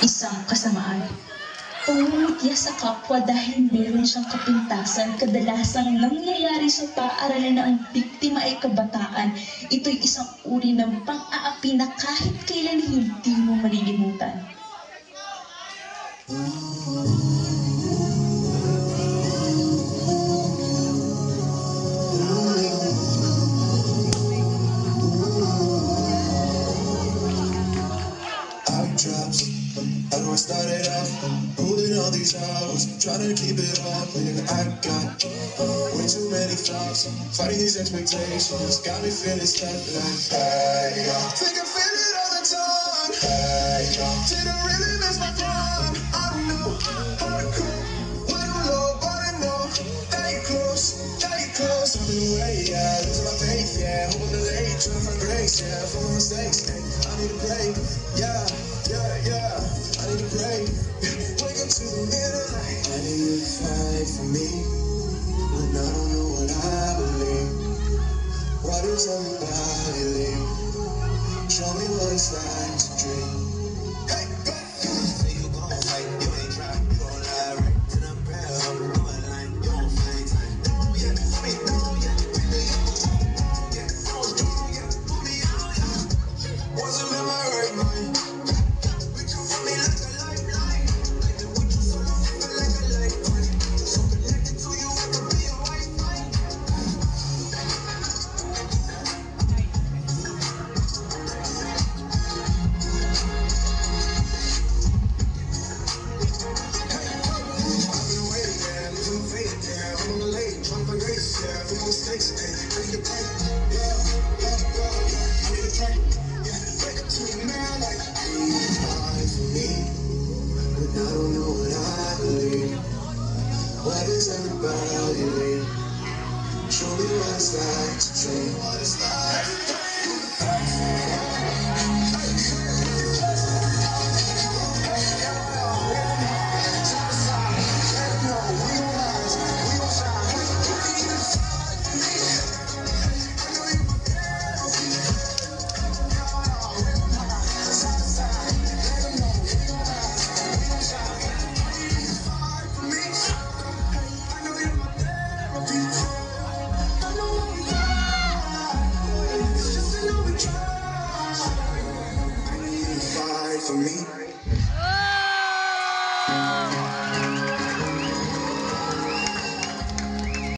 isang kasamaan. Pangungutya sa kapwa dahil meron siyang kapintasan, kadalasang nangyayari sa paaralan na ang biktima ay kabataan. Ito'y isang uri ng pang-aapi na kahit kailan hindi mo malilimutan. Drops. I know I started off pulling all these hours, trying to keep it up. I got way too many thoughts, fighting these expectations, got me feeling stuck like, hey, think I feel it all the time. Hey, didn't really miss my prime. I don't know how to cope, I don't know, but I know that you're close, that you're close. I've been away, yeah, losing my faith, yeah, hoping the late, trying to find grace, yeah, for my mistakes, hey, I need a break, yeah. I need a break. Wake up to the middle of the night. I need you to fight for me, but I don't know what I believe. Why does everybody leave? Show me what it's like to dream. Hey, go! Say you gon' fight, you ain't try, you gon' lie right to the prayer of the Lord line. You gon' fight time. Oh yeah, put me on, yeah, put me on, yeah. Wasn't in my right mind. Why does everybody leave? Show me what it's like to dream. What it's like.